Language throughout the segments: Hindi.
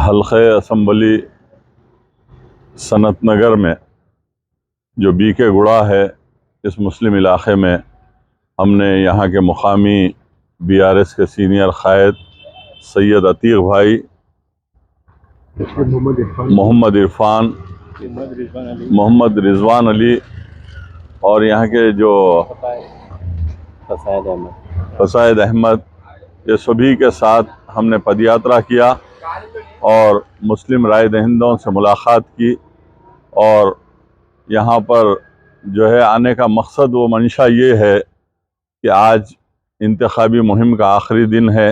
हल्क़े असम्बली सनत नगर में जो बीके गुड़ा है, इस मुस्लिम इलाक़े में हमने यहाँ के मुकामी BRS के सीनियर क़ायद सैयद अतीक़ भाई, मोहम्मद इरफान, मोहम्मद रिजवान अली और यहाँ के जो फसायद अहमद, ये सभी के साथ हमने पदयात्रा किया और मुस्लिम राय दहिंदों से मुलाक़ात की। और यहाँ पर जो है आने का मकसद व मंशा ये है कि आज इंतखाबी मुहिम का आखिरी दिन है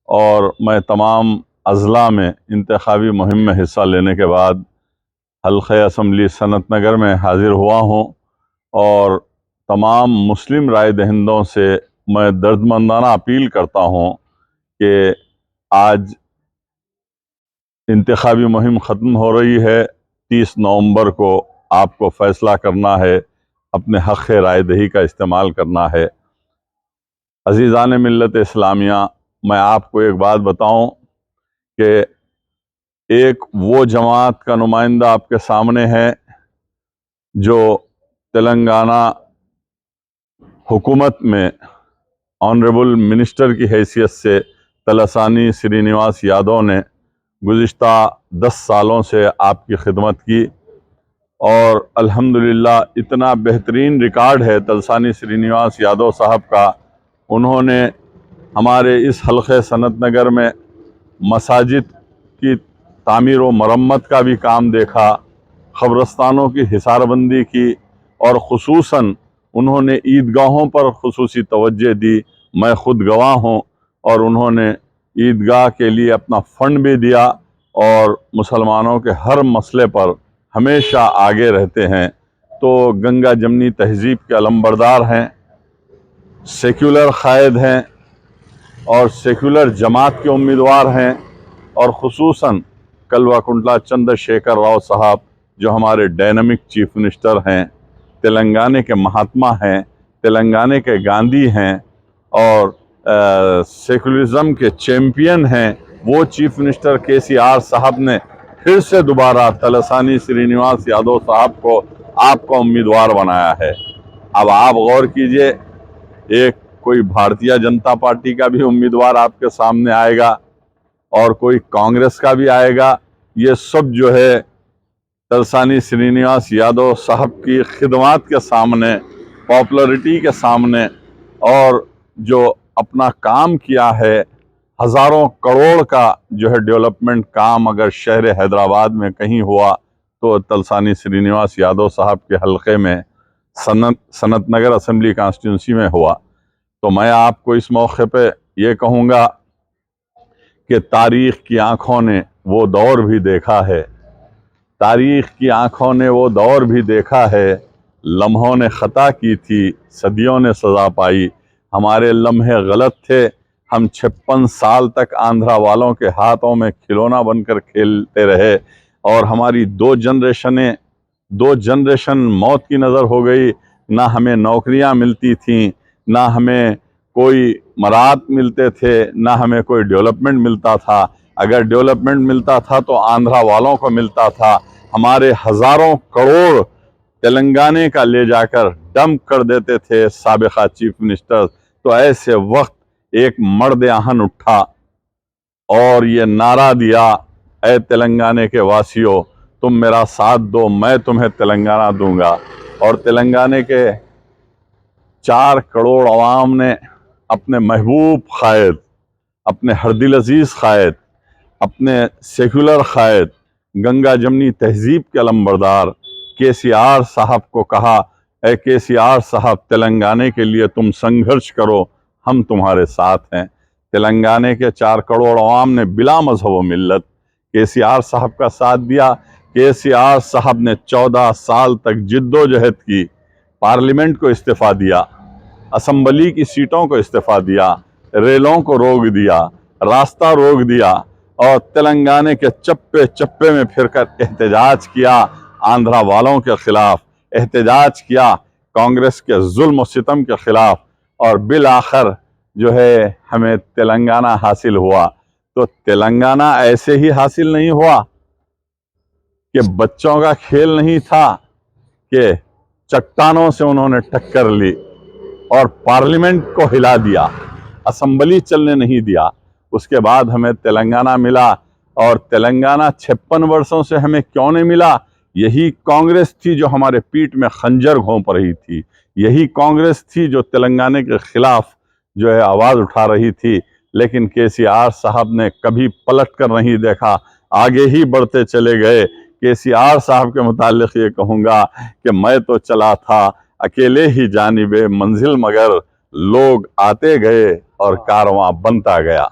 और मैं तमाम अज़ला में इंतखाबी मुहिम में हिस्सा लेने के बाद हल्क़े असम्बली सनत नगर में हाज़िर हुआ हूँ और तमाम मुस्लिम राय दहिंदों से मैं दर्दमंदाना अपील करता हूँ कि आज इंतखाबी मुहिम ख़त्म हो रही है। 30 नवंबर को आपको फ़ैसला करना है, अपने हक़ राय दही का इस्तेमाल करना है। अज़ीज़ान मिल्लत इस्लामिया, मैं आपको एक बात बताऊं कि एक वो जमात का नुमाइंदा आपके सामने है जो तेलंगाना हुकूमत में ऑनरेबल मिनिस्टर की हैसियत से तलसानी श्रीनिवास यादव ने गुज़िश्ता 10 सालों से आपकी खिदमत की और अल्हम्दुलिल्लाह इतना बेहतरीन रिकॉर्ड है तलसानी श्रीनिवास यादव साहब का। उन्होंने हमारे इस हल्क़े सनत नगर में मसाजिद की तामीर व मरम्मत का भी काम देखा, क़ब्रस्तानों की हिसारबंदी की और ख़ुसूसन उन्होंने ईदगाहों पर ख़ुसूसी तवज्जो दी। मैं ख़ुद गवाह हूँ और उन्होंने ईदगाह के लिए अपना फ़ंड भी दिया और मुसलमानों के हर मसले पर हमेशा आगे रहते हैं। तो गंगा जमनी तहज़ीब के अलमबरदार हैं, सेक्युलर क़ायद हैं और सेक्युलर जमात के उम्मीदवार हैं और ख़ुसूसन कल्वाकुंटला चंद्रशेखर राव साहब जो हमारे डायनामिक चीफ मिनिस्टर हैं, तेलंगाना के महात्मा हैं, तेलंगाना के गांधी हैं और सेकुलरिज़म के चैम्पियन हैं, वो चीफ मिनिस्टर KCR साहब ने फिर से दोबारा तलसानी श्रीनिवास यादव साहब को आपका उम्मीदवार बनाया है। अब आप गौर कीजिए, एक कोई भारतीय जनता पार्टी का भी उम्मीदवार आपके सामने आएगा और कोई कांग्रेस का भी आएगा। ये सब जो है तलसानी श्रीनिवास यादव साहब की खिदमत के सामने, पॉपुलरिटी के सामने और जो अपना काम किया है, हज़ारों करोड़ का जो है डेवलपमेंट काम अगर शहर हैदराबाद में कहीं हुआ तो तलसानी श्रीनिवास यादव साहब के हल्के में सनत नगर असम्बली कॉन्स्टिट्यूंसी में हुआ। तो मैं आपको इस मौके पे ये कहूँगा कि तारीख़ की आँखों ने वो दौर भी देखा है, तारीख़ की आँखों ने वो दौर भी देखा है, लम्हों ने ख़ता की थी, सदियों ने सज़ा पाई। हमारे लम्हे गलत थे, हम 56 साल तक आंध्रा वालों के हाथों में खिलौना बनकर खेलते रहे और हमारी दो जनरेशन मौत की नज़र हो गई। ना हमें नौकरियां मिलती थीं, ना हमें कोई मराद मिलते थे, ना हमें कोई डेवलपमेंट मिलता था। अगर डेवलपमेंट मिलता था तो आंध्रा वालों को मिलता था। हमारे हज़ारों करोड़ तेलंगाना का ले जाकर डंप कर देते थे साबिक़ा चीफ मिनिस्टर। तो ऐसे वक्त एक मर्द आहन उठा और ये नारा दिया, ऐ तेलंगाना के वासियों, तुम मेरा साथ दो, मैं तुम्हें तेलंगाना दूंगा। और तेलंगाना के 4 करोड़ अवाम ने अपने महबूब क़ायद, अपने हरदिल अजीज़ क़ायद, अपने सेकुलर क़ायद, गंगा जमनी तहज़ीब के अलमबरदार KCR साहब को कहा, ऐ KCR साहब, तेलंगाना के लिए तुम संघर्ष करो, हम तुम्हारे साथ हैं। तेलंगाना के 4 करोड़ अवाम ने बिला मज़हब व मिल्लत KCR साहब का साथ दिया। KCR साहब ने 14 साल तक जिद्दोजहद की, पार्लियामेंट को इस्तीफ़ा दिया, असम्बली की सीटों को इस्तीफ़ा दिया, रेलों को रोक दिया, रास्ता रोक दिया और तेलंगाना के चप्पे चप्पे में फिरकर एहतजाज किया, आंध्रा वालों के ख़िलाफ़ एहतजाज किया, कांग्रेस के जुल्म और सितम के ख़िलाफ़, और बिल आखिर जो है हमें तेलंगाना हासिल हुआ। तो तेलंगाना ऐसे ही हासिल नहीं हुआ कि बच्चों का खेल नहीं था कि चट्टानों से उन्होंने टक्कर ली और पार्लियामेंट को हिला दिया, असेंबली चलने नहीं दिया। उसके बाद हमें तेलंगाना मिला। और तेलंगाना 56 वर्षों से हमें क्यों नहीं मिला? यही कांग्रेस थी जो हमारे पीठ में खंजर घोंप रही थी, यही कांग्रेस थी जो तेलंगाना के खिलाफ जो है आवाज़ उठा रही थी। लेकिन केसीआर साहब ने कभी पलट कर नहीं देखा, आगे ही बढ़ते चले गए। केसीआर साहब के मुतालिक ये कहूँगा कि मैं तो चला था अकेले ही जानिबे मंजिल, मगर लोग आते गए और कारवां बनता गया।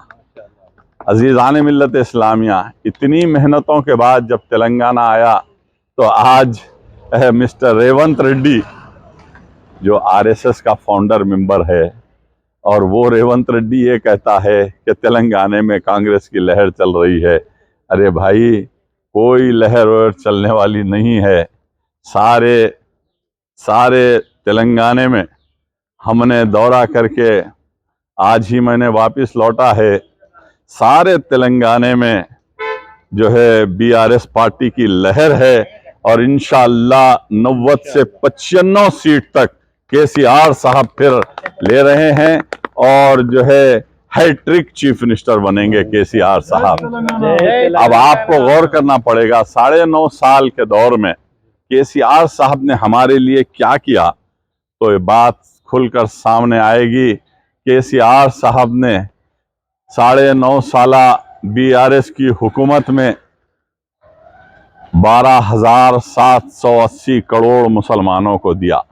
अजीज़ान मिल्लत इस्लामिया, इतनी मेहनतों के बाद जब तेलंगाना आया तो आज मिस्टर रेवंत रेड्डी जो आरएसएस का फाउंडर मेंबर है, और वो रेवंत रेड्डी ये कहता है कि तेलंगाना में कांग्रेस की लहर चल रही है। अरे भाई, कोई लहर वहर चलने वाली नहीं है। सारे तेलंगाना में हमने दौरा करके आज ही मैंने वापस लौटा है। सारे तेलंगाना में जो है बीआरएस पार्टी की लहर है और इंशाअल्लाह 90 से 95 सीट तक केसीआर साहब फिर ले रहे हैं और जो है हैट्रिक चीफ मिनिस्टर बनेंगे केसीआर साहब। अब आपको गौर करना पड़ेगा, 9.5 साल के दौर में केसीआर साहब ने हमारे लिए क्या किया, तो ये बात खुलकर सामने आएगी। केसीआर साहब ने 9.5 साल बीआरएस की हुकूमत में 12,780 करोड़ मुसलमानों को दिया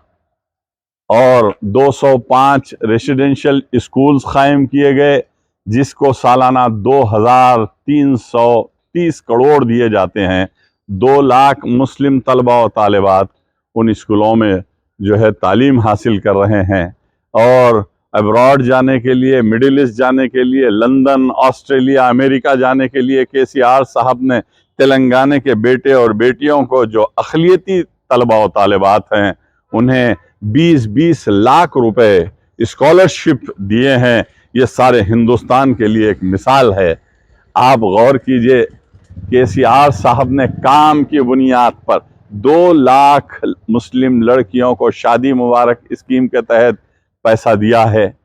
और 205 रेसिडेंशियल स्कूल्स कायम किए गए, जिसको सालाना 2,330 करोड़ दिए जाते हैं। 2 लाख मुस्लिम तलबा और तालिबात उन स्कूलों में जो है तालीम हासिल कर रहे हैं। और अब्रॉड जाने के लिए, मिडिल ईस्ट जाने के लिए, लंदन, ऑस्ट्रेलिया, अमेरिका जाने के लिए केसीआर साहब ने तेलंगाना के बेटे और बेटियों को, जो अक़लियती तलबा और तालिबात हैं, उन्हें 20-20 लाख रुपए स्कॉलरशिप दिए हैं। ये सारे हिंदुस्तान के लिए एक मिसाल है। आप गौर कीजिए, केसीआर साहब ने काम की बुनियाद पर 2 लाख मुस्लिम लड़कियों को शादी मुबारक स्कीम के तहत पैसा दिया है।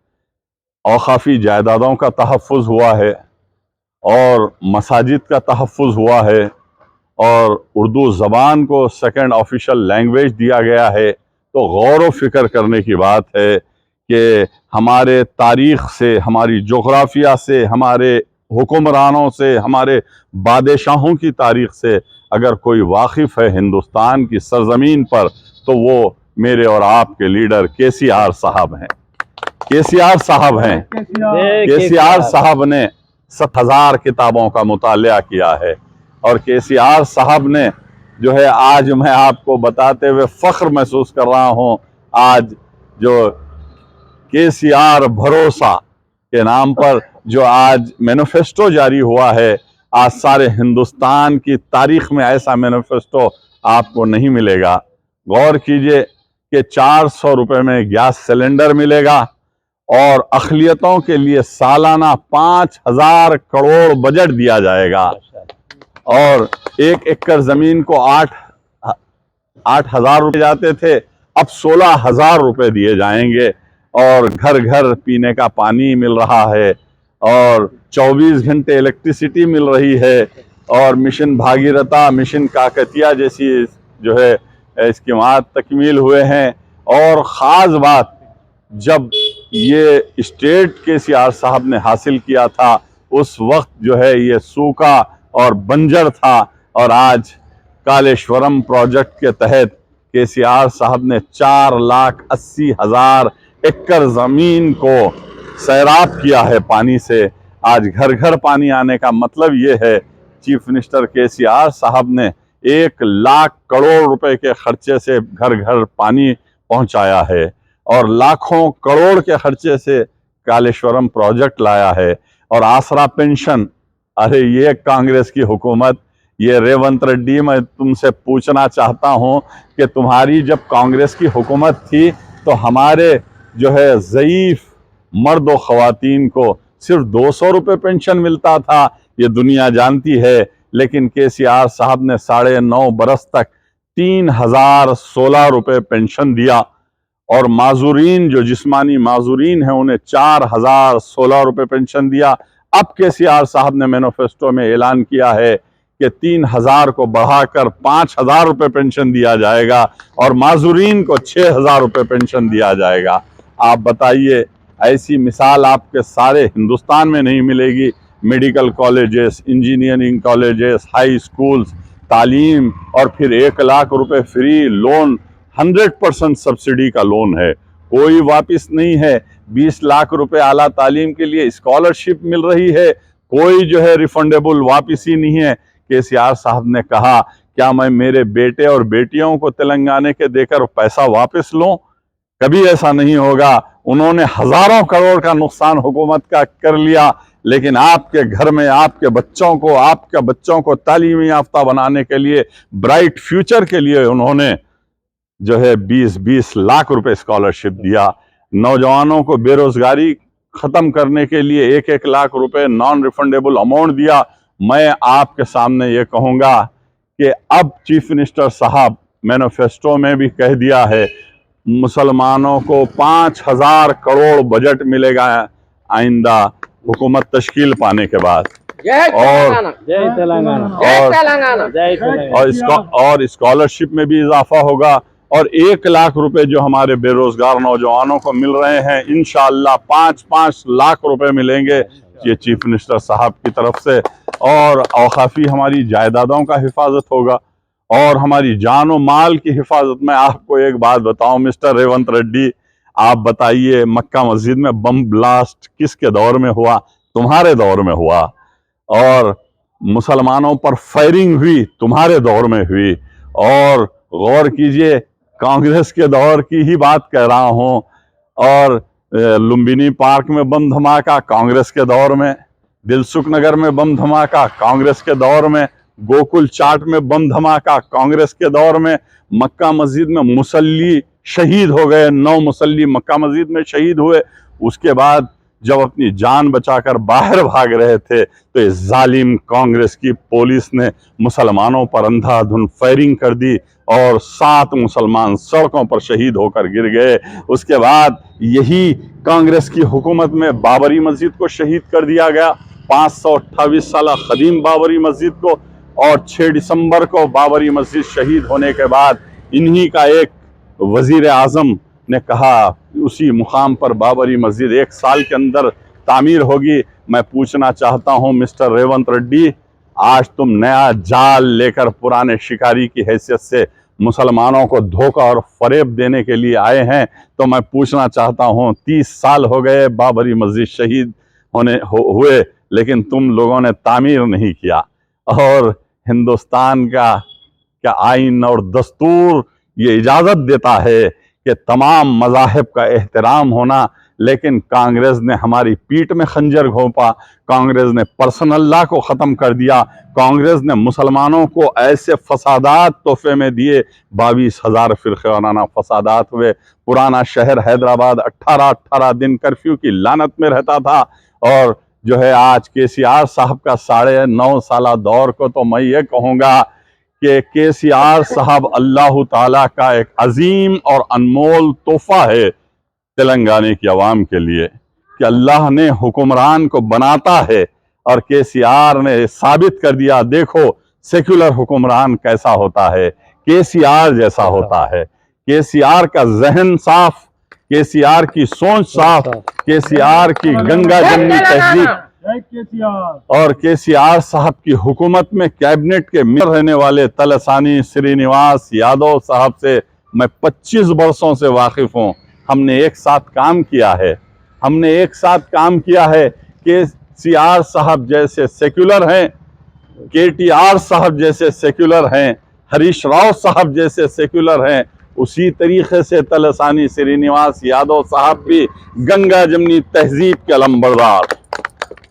औकाफी जायदादों का तहफ़्फ़ुज़ हुआ है और मसाजिद का तहफ़्फ़ुज़ हुआ है और उर्दू ज़बान को सेकंड ऑफिशियल लैंग्वेज दिया गया है। तो गौर व फिक्र करने की बात है कि हमारे तारीख़ से, हमारी जोग्राफिया से, हमारे हुक्मरानों से, हमारे बादशाहों की तारीख़ से अगर कोई वाकिफ़ है हिंदुस्तान की सरज़मीन पर, तो वो मेरे और आपके लीडर केसीआर साहब हैं। केसीआर साहब हैं। केसीआर साहब ने 7,000 किताबों का मुतालिया किया है और केसीआर साहब ने जो है, आज मैं आपको बताते हुए फ़ख्र महसूस कर रहा हूँ, आज जो केसीआर भरोसा के नाम पर जो आज मैनिफेस्टो जारी हुआ है, आज सारे हिंदुस्तान की तारीख में ऐसा मैनिफेस्टो आपको नहीं मिलेगा। गौर कीजिए कि 400 रुपये में गैस सिलेंडर मिलेगा और अक़लियतों के लिए सालाना 5,000 करोड़ बजट दिया जाएगा और 1 एकड़ ज़मीन को 8,000 रुपये जाते थे, अब 16,000 रुपये दिए जाएंगे और घर घर पीने का पानी मिल रहा है और 24 घंटे इलेक्ट्रिसिटी मिल रही है और मिशन भागीरथा, मिशन काकतिया जैसी जो है स्कीमात तकमील हुए हैं। और ख़ास बात, जब ये स्टेट केसीआर साहब ने हासिल किया था, उस वक्त जो है ये सूखा और बंजर था और आज कालेश्वरम प्रोजेक्ट के तहत केसीआर साहब ने 4,80,000 एकड़ ज़मीन को सैराब किया है पानी से। आज घर घर पानी आने का मतलब ये है, चीफ मिनिस्टर केसीआर साहब ने 1 लाख करोड़ रुपए के खर्चे से घर घर पानी पहुंचाया है और लाखों करोड़ के खर्चे से कालेश्वरम प्रोजेक्ट लाया है। और आसरा पेंशन, अरे ये कांग्रेस की हुकूमत, ये रेवंत रेड्डी, मैं तुमसे पूछना चाहता हूं कि तुम्हारी जब कांग्रेस की हुकूमत थी तो हमारे जो है ज़ईफ़ मर्द व ख़वातीन को सिर्फ 200 रुपये पेंशन मिलता था, ये दुनिया जानती है। लेकिन केसीआर साहब ने 9.5 बरस तक 3016 रुपये पेंशन दिया और माजूरीन जो जिस्मानी माजूरीन हैं उन्हें 4016 रुपये पेंशन दिया। अब केसीआर साहब ने मैनिफेस्टो में ऐलान किया है कि 3000 को बढ़ाकर 5000 रुपये पेंशन दिया जाएगा और माजूरीन को 6000 रुपये पेंशन दिया जाएगा। आप बताइए, ऐसी मिसाल आपके सारे हिंदुस्तान में नहीं मिलेगी। Medical colleges, engineering colleges, high schools, तालीम और फिर 1 लाख रुपए फ्री लोन, 100% सब्सिडी का लोन है, कोई वापिस नहीं है। 20 लाख रुपए आला तालीम के लिए स्कॉलरशिप मिल रही है, कोई जो है रिफंडेबल वापिसी नहीं है। केसीआर साहब ने कहा, क्या मैं मेरे बेटे और बेटियों को तेलंगाना के देकर पैसा वापस लूं? कभी ऐसा नहीं होगा। उन्होंने हजारों करोड़ का नुकसान हुकूमत का कर लिया, लेकिन आपके घर में आपके बच्चों को तालीमी याफ्ता बनाने के लिए, ब्राइट फ्यूचर के लिए उन्होंने जो है 20-20 लाख रुपए स्कॉलरशिप दिया। नौजवानों को बेरोजगारी खत्म करने के लिए 1-1 लाख रुपए नॉन रिफंडेबल अमाउंट दिया। मैं आपके सामने ये कहूँगा कि अब चीफ मिनिस्टर साहब मैनिफेस्टो में भी कह दिया है, मुसलमानों को 5000 करोड़ बजट मिलेगा आइंदा हुकूमत तश्कील पाने के बाद। और स्कॉलरशिप में भी इजाफा होगा और 1 लाख रुपए जो हमारे बेरोजगार नौजवानों को मिल रहे हैं, इंशाअल्लाह 5-5 लाख रुपए मिलेंगे ये चीफ मिनिस्टर साहब की तरफ से। और औकाफी हमारी जायदादों का हिफाजत होगा और हमारी जान और माल की हिफाजत। मैं आपको एक बात बताऊं मिस्टर रेवंत रेड्डी, आप बताइए, मक्का मस्जिद में बम ब्लास्ट किसके दौर में हुआ? तुम्हारे दौर में हुआ। और मुसलमानों पर फायरिंग हुई, तुम्हारे दौर में हुई। और गौर कीजिए, कांग्रेस के दौर की ही बात कह रहा हूं। और लुम्बिनी पार्क में बम धमाका कांग्रेस के दौर में, दिलसुख नगर में बम धमाका कांग्रेस के दौर में, गोकुल चाट में बम धमाका कांग्रेस के दौर में, मक्का मस्जिद में मुसल्ली शहीद हो गए, 9 मुसल्ली मक्का मस्जिद में शहीद हुए। उसके बाद जब अपनी जान बचाकर बाहर भाग रहे थे तो इस जालिम कांग्रेस की पुलिस ने मुसलमानों पर अंधाधुंध फायरिंग कर दी और 7 मुसलमान सड़कों पर शहीद होकर गिर गए। उसके बाद यही कांग्रेस की हुकूमत में बाबरी मस्जिद को शहीद कर दिया गया, 528 साल कदीम बाबरी मस्जिद को। और 6 दिसंबर को बाबरी मस्जिद शहीद होने के बाद इन्हीं का एक वजीर आजम ने कहा उसी मुकाम पर बाबरी मस्जिद 1 साल के अंदर तामीर होगी। मैं पूछना चाहता हूं मिस्टर रेवंत रेड्डी, आज तुम नया जाल लेकर पुराने शिकारी की हैसियत से मुसलमानों को धोखा और फरेब देने के लिए आए हैं, तो मैं पूछना चाहता हूं 30 साल हो गए बाबरी मस्जिद शहीद हुए, लेकिन तुम लोगों ने तामीर नहीं किया। और हिंदुस्तान का आइन और दस्तूर ये इजाज़त देता है कि तमाम मज़ाहिब का एहतराम होना, लेकिन कांग्रेस ने हमारी पीठ में खंजर घोंपा, कांग्रेस ने पर्सनल लॉ को ख़त्म कर दिया, कांग्रेस ने मुसलमानों को ऐसे फसादात तोहफे में दिए, 22,000 फ़िरक़ाना फसादात हुए। पुराना शहर हैदराबाद 18-18 दिन कर्फ्यू की लानत में रहता था। और जो है आज केसीआर साहब का 9.5 साला दौर को तो मैं ये कहूँगा कि केसीआर साहब अल्लाह ताला का एक अजीम और अनमोल तोहफा है तेलंगाना की आवाम के लिए, कि अल्लाह ने हुक्मरान को बनाता है और केसीआर ने साबित कर दिया, देखो सेक्युलर हुक्मरान कैसा होता है, केसीआर जैसा होता है। केसीआर का जहन साफ, केसीआर की सोच साफ, केसीआर की गंगा जमनी तहजीब और केसीआर साहब की हुकूमत में कैबिनेट के में रहने वाले तलसानी श्रीनिवास यादव साहब से मैं 25 वर्षों से वाकिफ हूँ। हमने एक साथ काम किया है, केसीआर साहब जैसे सेक्युलर हैं, केटीआर साहब जैसे सेक्युलर हैं, हरीश राव साहब जैसे सेक्युलर हैं, उसी तरीके से तलसानी श्रीनिवास यादव साहब भी गंगा जमनी तहजीब के अलंबरदार,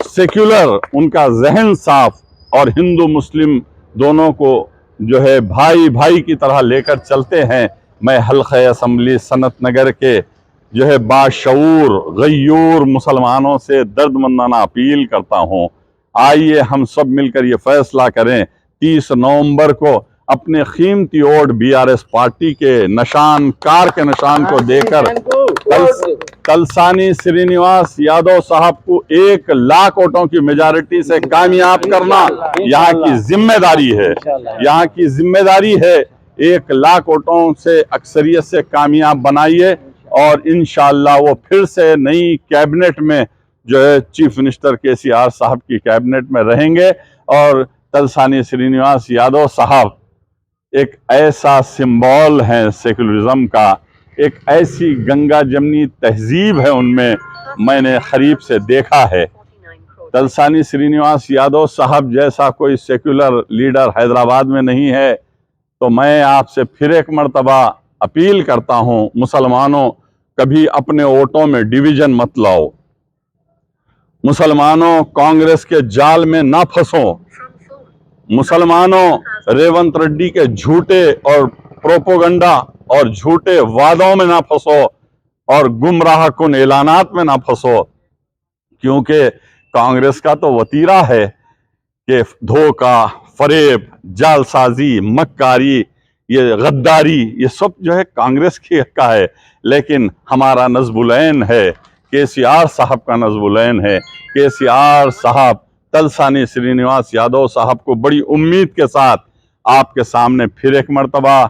सेक्युलर, उनका जहन साफ और हिंदू मुस्लिम दोनों को जो है भाई भाई की तरह लेकर चलते हैं। मैं हल्का असम्बली सनत नगर के जो है बाशऊर गयूर मुसलमानों से दर्दमंदाना अपील करता हूँ, आइए हम सब मिलकर ये फैसला करें 30 नवंबर को अपने कीमती वोट बीआरएस पार्टी के निशान कार के निशान को देकर तलसानी श्रीनिवास यादव साहब को 1 लाख वोटों की मेजॉरिटी से कामयाब करना यहाँ की जिम्मेदारी है। यहाँ की जिम्मेदारी है 1 लाख वोटों से अक्सरियत से कामयाब बनाइए और इंशाअल्लाह वो फिर से नई कैबिनेट में जो है चीफ मिनिस्टर केसीआर साहब की कैबिनेट में रहेंगे। और तलसानी श्रीनिवास यादव साहब एक ऐसा सिंबल है सेकुलरिज्म का, एक ऐसी गंगा जमनी तहजीब है उनमें, मैंने करीब से देखा है। तलसानी श्रीनिवास यादव साहब जैसा कोई सेक्युलर लीडर हैदराबाद में नहीं है। तो मैं आपसे फिर एक मर्तबा अपील करता हूं, मुसलमानों कभी अपने वोटों में डिवीजन मत लाओ। मुसलमानों कांग्रेस के जाल में ना फंसो। मुसलमानों रेवंत रेड्डी के झूठे और प्रोपोगंडा और झूठे वादों में ना फंसो और गुमराह कुन ऐलानात में ना फंसो, क्योंकि कांग्रेस का तो वतीरा है कि धोखा, फरेब, जालसाजी, मक्कारी, ये गद्दारी, ये सब जो है कांग्रेस की का है। लेकिन हमारा नज़्बुलैन है, केसीआर साहब का नज़्बुलैन है। केसीआर साहब तलसानी श्रीनिवास यादव साहब को बड़ी उम्मीद के साथ आपके सामने फिर एक मर्तबा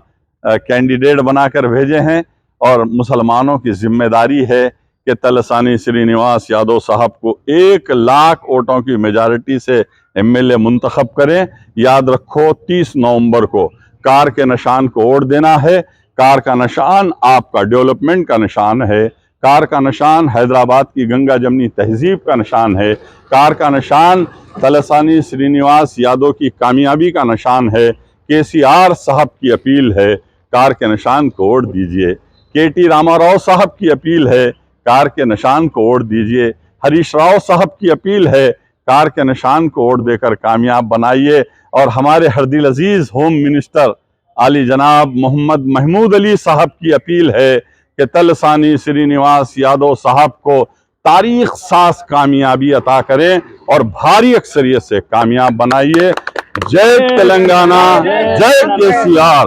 कैंडिडेट बनाकर भेजे हैं और मुसलमानों की जिम्मेदारी है कि तलसानी श्रीनिवास यादव साहब को 1 लाख वोटों की मेजॉरिटी से एमएलए मुंतखब करें। याद रखो 30 नवंबर को कार के निशान को वोट देना है। कार का निशान आपका डेवलपमेंट का निशान है। कार का निशान हैदराबाद की गंगा जमनी तहजीब का निशान है। कार का निशान तलसानी श्रीनिवास यादव की कामयाबी का निशान है। केसीआर साहब की अपील है, कार के निशान को वोट दीजिए। केटी रामाराव साहब की अपील है, कार के निशान को वोट दीजिए। हरीश राव साहब की अपील है, कार के निशान को वोट देकर कामयाब बनाइए। और हमारे हरदिल अजीज होम मिनिस्टर आली जनाब मोहम्मद महमूद अली साहब की अपील है कि तलसानी श्रीनिवास यादव साहब को तारीख साज कामयाबी अता करें और भारी अक्सरियत से कामयाब बनाइए। जय तेलंगाना, जय केसीआर।